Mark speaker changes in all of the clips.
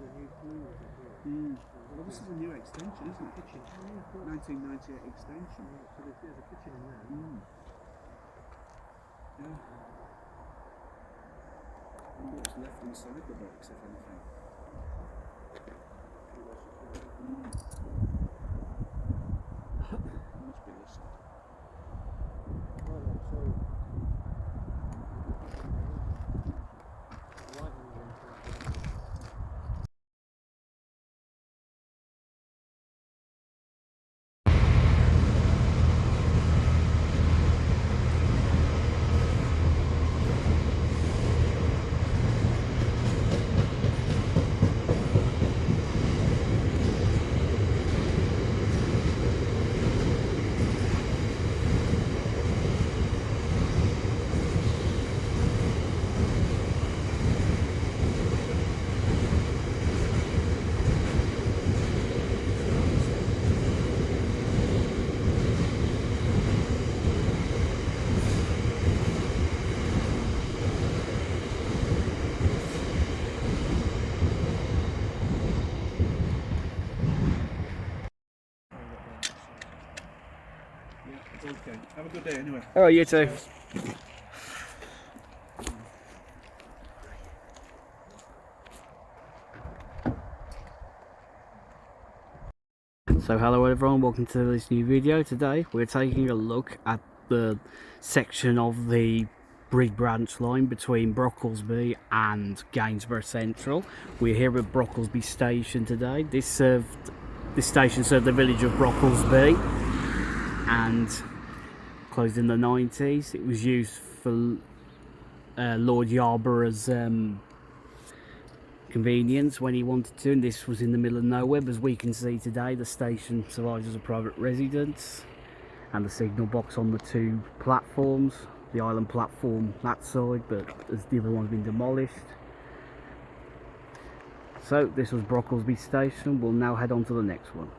Speaker 1: Well, this is a new extension, isn't it? Kitchen. 1998 extension. So there's a kitchen in there. Yeah. I wonder what's left inside the box, if anything. Must be this. Okay. Have a good day anyway.
Speaker 2: Oh, you too. So hello everyone, welcome to this new video. Today we're taking a look at the section of the Brigg branch line between Brocklesby and Gainsborough Central. We're here at Brocklesby station today. This station served the village of Brocklesby and closed in the 90s. It was used for Lord Yarborough's convenience when he wanted to, and this was in the middle of nowhere. But as we can see today, the station survives as a private residence, and the signal box on the two platforms, the island platform that side, but as the other one's been demolished. So this was Brocklesby station. We'll now head on to the next one.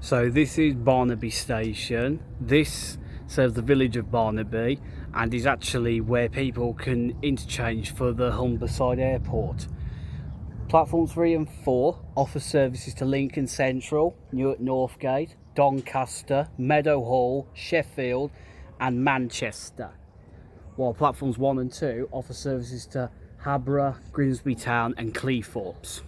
Speaker 2: So this is Barnetby station. This serves the village of Barnetby and is actually where people can interchange for the Humberside Airport. Platforms 3 and 4 offer services to Lincoln Central, Newark Northgate, Doncaster, Meadowhall, Sheffield and Manchester. While platforms 1 and 2 offer services to Habra, Grimsby Town and Cleethorpes.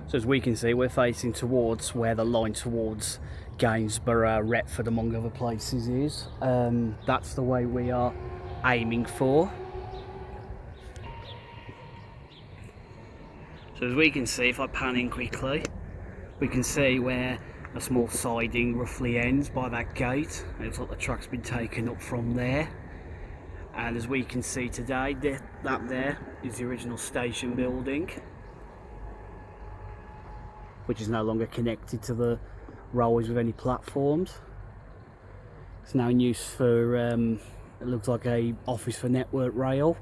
Speaker 2: So as we can see, we're facing towards where the line towards Gainsborough, Retford among other places is. That's the way we are aiming for. So as we can see, if I pan in quickly, we can see where a small siding roughly ends by that gate. It looks like the truck's been taken up from there. And as we can see today, that there is the original station building, which is no longer connected to the railways with any platforms. It's now in use for, it looks like a office for Network Rail.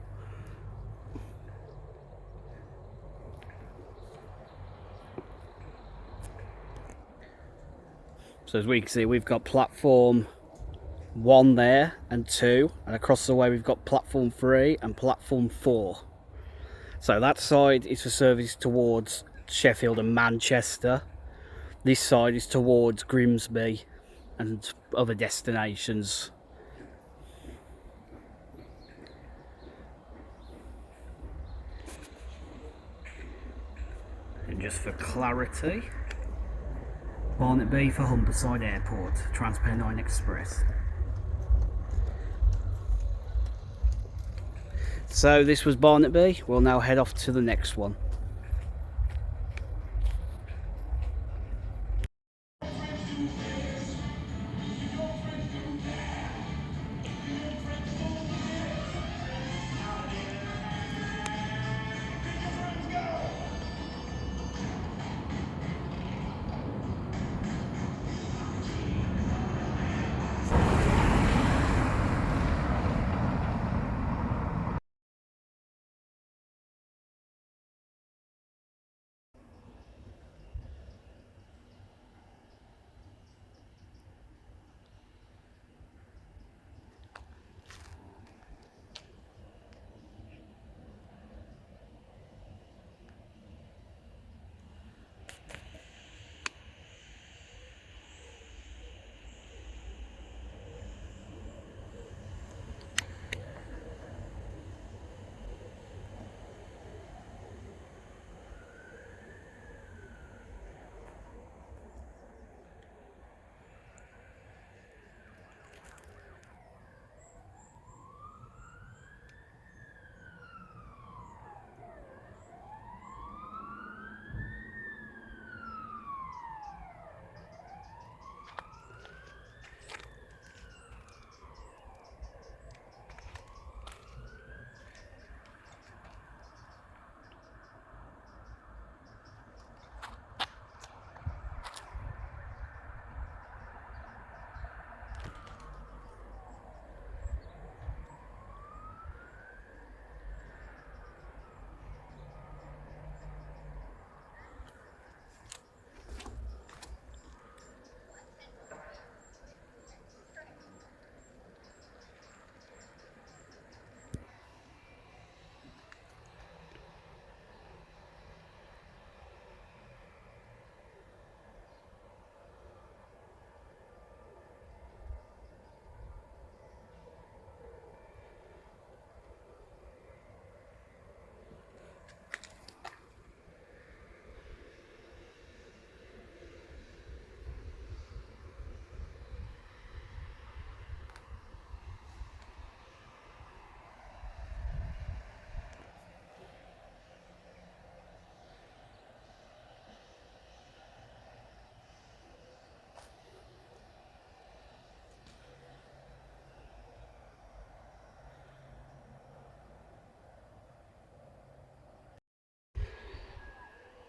Speaker 2: So as we can see, we've got platform 1 there and 2, and across the way we've got platform 3 and platform 4. So that side is for service towards Sheffield and Manchester. This side is towards Grimsby and other destinations. And just for clarity, Barnetby for Humberside Airport, Transpennine Express. So this was Barnetby. We'll now head off to the next one.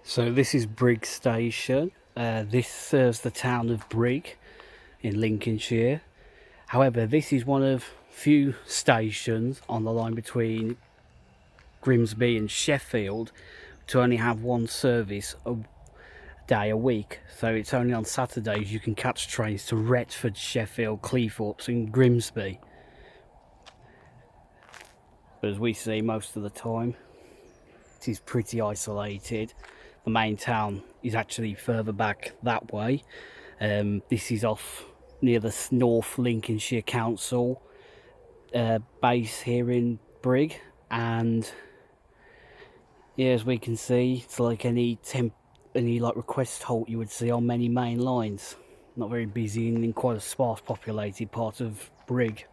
Speaker 2: So this is Brigg station. This serves the town of Brigg in Lincolnshire. However, this is one of few stations on the line between Grimsby and Sheffield to only have one service a day a week. So it's only on Saturdays you can catch trains to Retford, Sheffield, Cleethorpes and Grimsby. But as we see most of the time, it is pretty isolated. The main town is actually further back that way. This is off near the North Lincolnshire Council base here in Brigg, and yeah, as we can see, it's like any like request halt you would see on many main lines. Not very busy and in quite a sparse populated part of Brigg.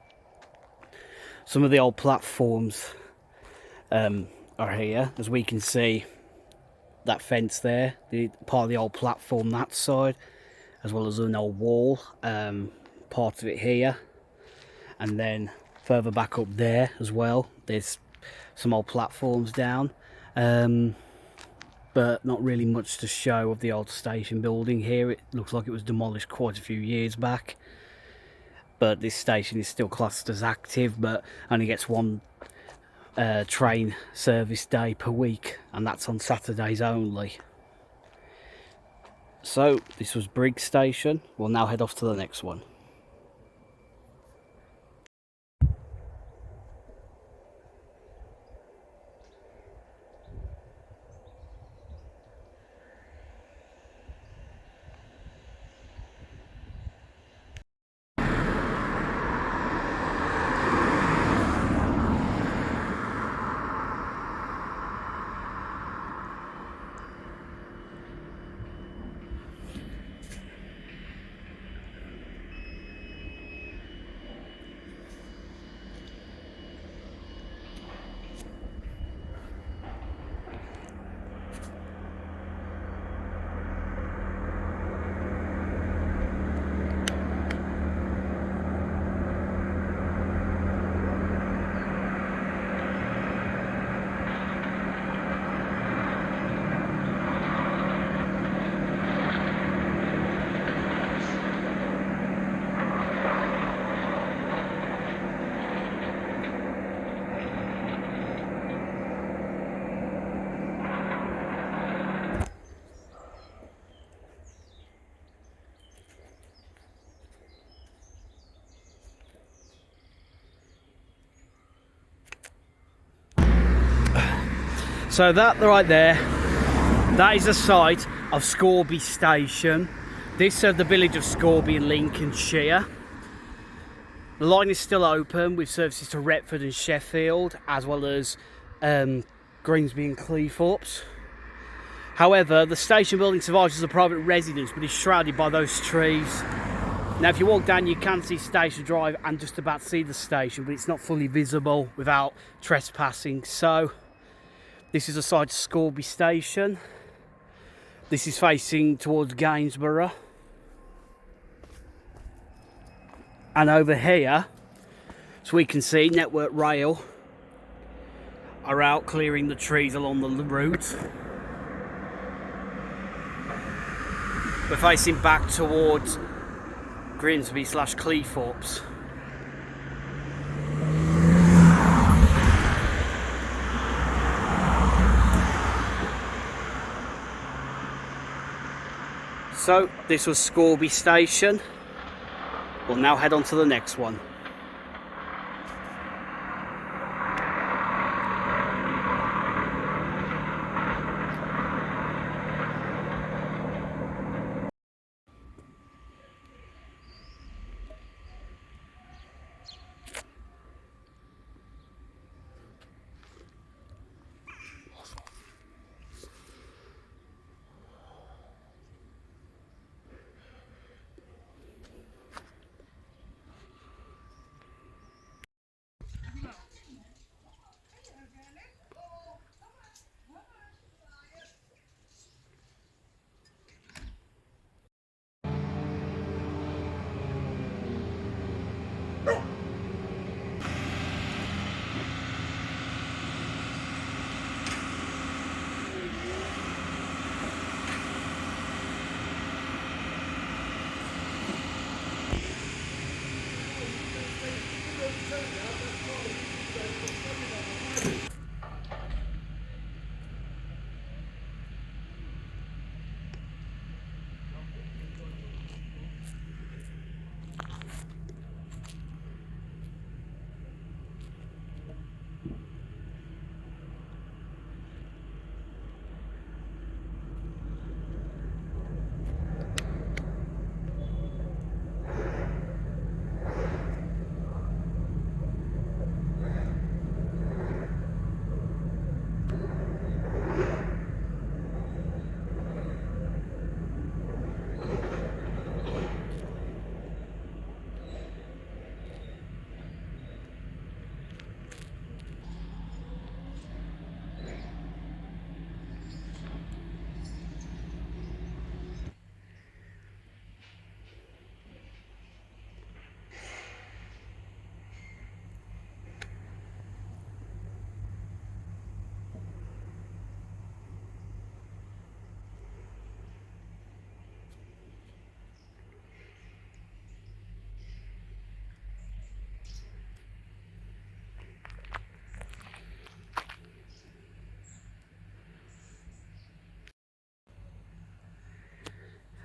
Speaker 2: Some of the old platforms are here, as we can see. That fence there, part of the old platform that side, as well as an old wall, part of it here, and then further back up there as well there's some old platforms down, but not really much to show of the old station building here. It looks like it was demolished quite a few years back, but this station is still classed as active, but only gets one train service day per week, and that's on Saturdays only. So this was Brigg station. We'll now head off to the next one. So that right there, that is the site of Scorby Station. This served the village of Scorby in Lincolnshire. The line is still open with services to Retford and Sheffield, as well as Grimsby and Cleethorpes. However, the station building survives as a private residence, but is shrouded by those trees. Now, if you walk down, you can see Station Drive and just about see the station, but it's not fully visible without trespassing. So this is the side of Scorby Station. This is facing towards Gainsborough. And over here, so we can see Network Rail are out clearing the trees along the route. We're facing back towards Grimsby / Cleethorpes. So this was Scorby Station. We'll now head on to the next one.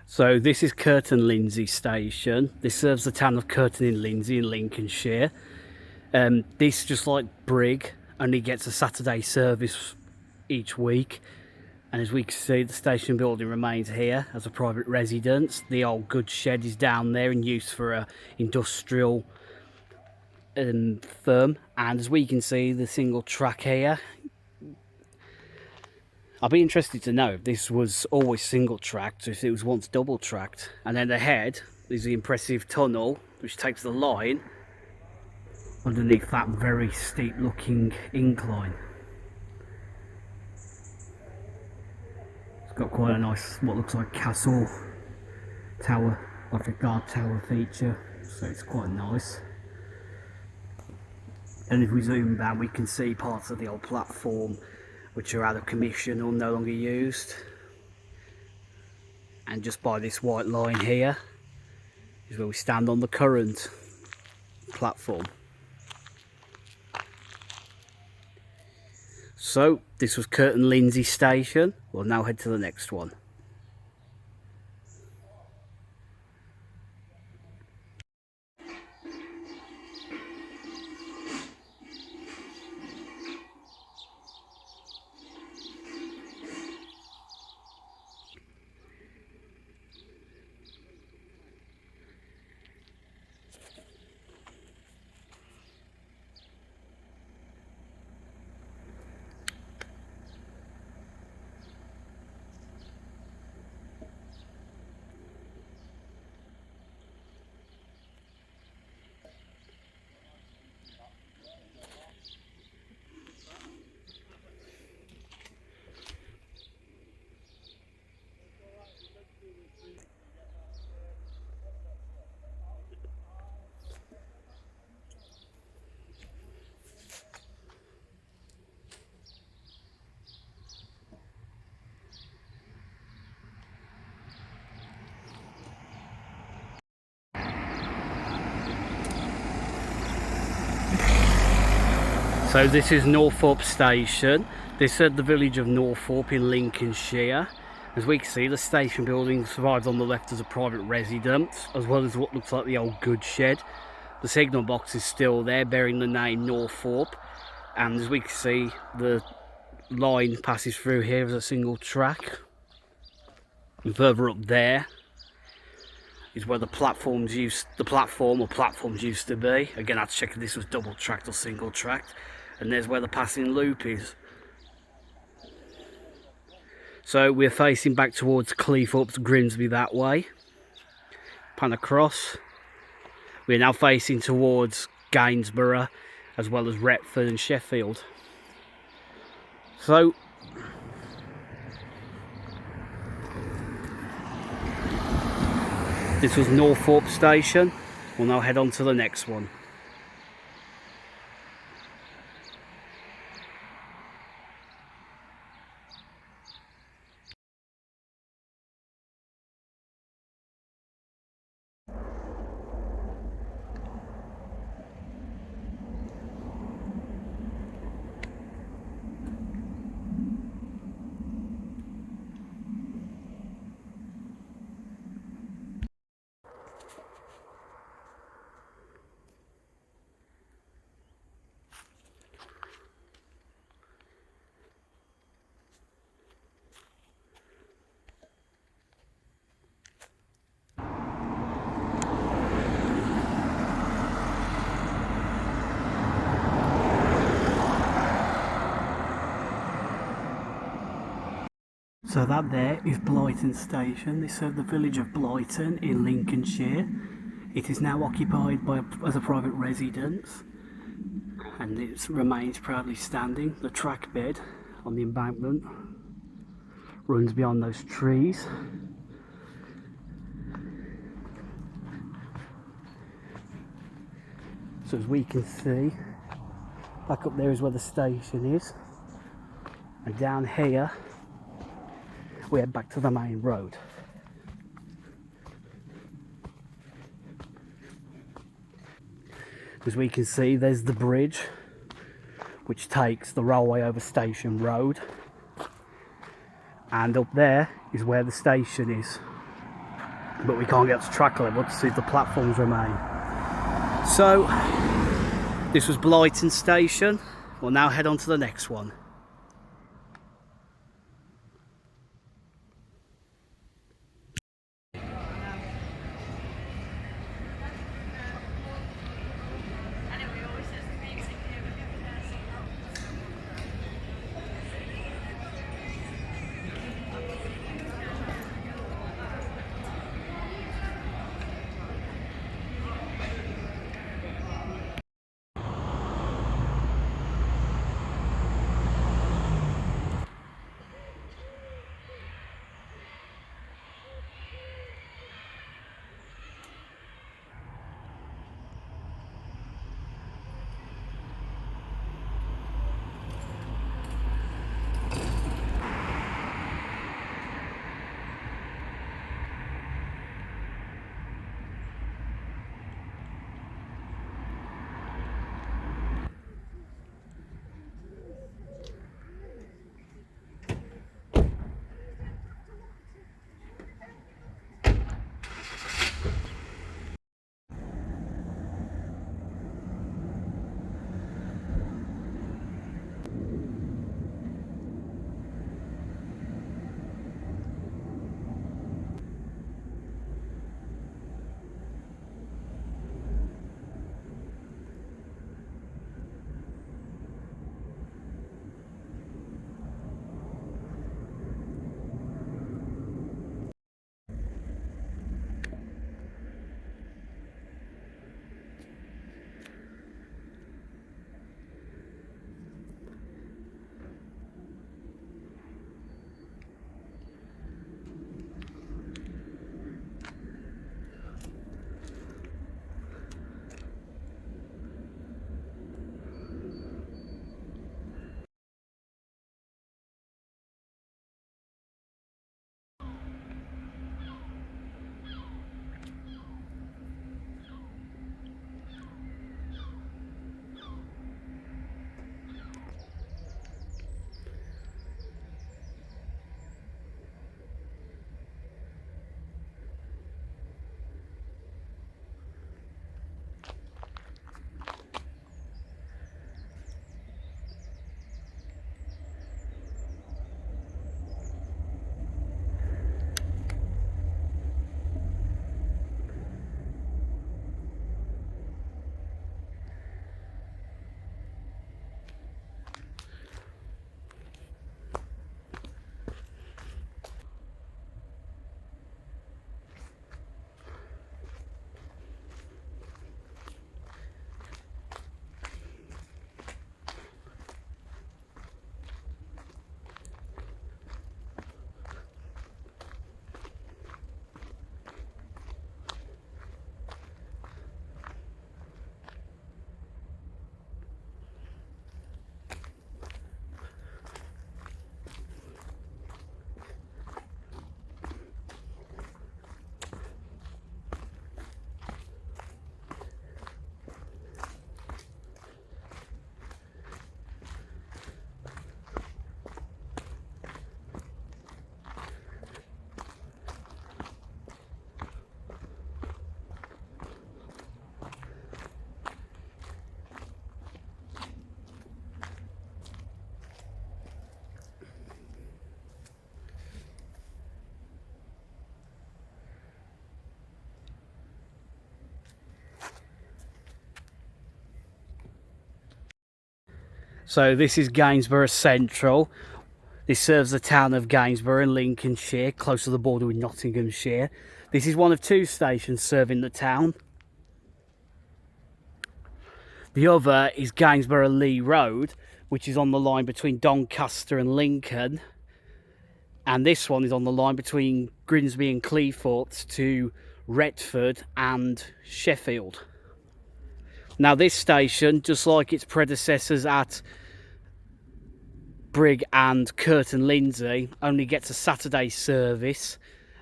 Speaker 2: So this is Kirton Lindsey station. This serves the town of Kirton in Lindsey in Lincolnshire. This, just like Brigg, only gets a Saturday service each week. And as we can see, the station building remains here as a private residence. The old goods shed is down there in use for a industrial firm. And as we can see, the single track here. I'd be interested to know if this was always single tracked or if it was once double tracked. And then ahead is the impressive tunnel which takes the line underneath that very steep looking incline. It's got quite a nice, what looks like castle tower, like a guard tower feature, so it's quite nice. And if we zoom down, we can see parts of the old platform which are out of commission or no longer used. And just by this white line here is where we stand on the current platform. So this was Kirton Lindsey station. We'll now head to the next one. So this is Northorpe station. This is the village of Northorpe in Lincolnshire. As we can see, the station building survives on the left as a private residence, as well as what looks like the old goods shed. The signal box is still there, bearing the name Northorpe. And as we can see, the line passes through here as a single track. And further up there is where the platforms used to be. Again, I had to check if this was double tracked or single tracked. And there's where the passing loop is. So we're facing back towards Cleethorpes, Grimsby that way. Pan across. We're now facing towards Gainsborough, as well as Retford and Sheffield. So this was Northorpe station. We'll now head on to the next one. So that there is Blighton Station. This is the village of Blighton in Lincolnshire. It is now occupied as a private residence, and it remains proudly standing. The track bed on the embankment runs beyond those trees. So as we can see, back up there is where the station is, and down here we head back to the main road. As we can see, there's the bridge which takes the railway over Station Road, and up there is where the station is. but we can't get to track level to see if the platforms remain. So this was Blighton Station. We'll now head on to the next one. So this is Gainsborough Central. This serves the town of Gainsborough in Lincolnshire, close to the border with Nottinghamshire. This is one of two stations serving the town. The other is Gainsborough Lee Road, which is on the line between Doncaster and Lincoln. And this one is on the line between Grimsby and Cleethorpes to Retford and Sheffield. Now this station, just like its predecessors at Brigg and Kirton, Lindsey, only gets a Saturday service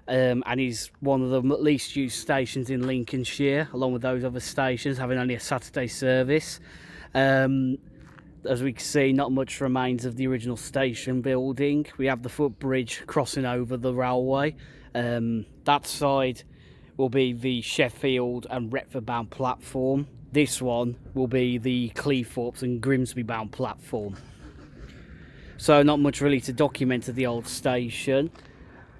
Speaker 2: and is one of the least used stations in Lincolnshire, along with those other stations having only a Saturday service. As we can see, not much remains of the original station building. We have the footbridge crossing over the railway. That side will be the Sheffield and Retford bound platform. This one will be the Cleethorpes and Grimsby bound platform. So not much really to document at the old station.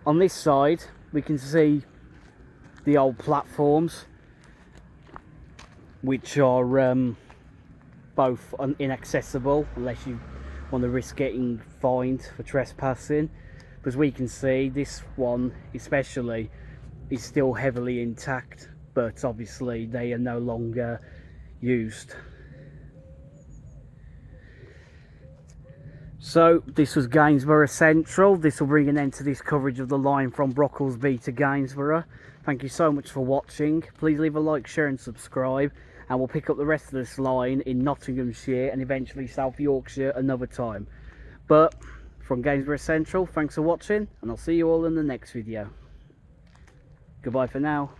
Speaker 2: On this side we can see the old platforms, which are both inaccessible unless you want to risk getting fined for trespassing. But as we can see, this one especially is still heavily intact, but obviously they are no longer used. So this was Gainsborough Central. This will bring an end to this coverage of the line from Brocklesby to Gainsborough. Thank you so much for watching. Please leave a like, share and subscribe, and we'll pick up the rest of this line in Nottinghamshire and eventually South Yorkshire another time. But from Gainsborough Central, thanks for watching, and I'll see you all in the next video. Goodbye for now.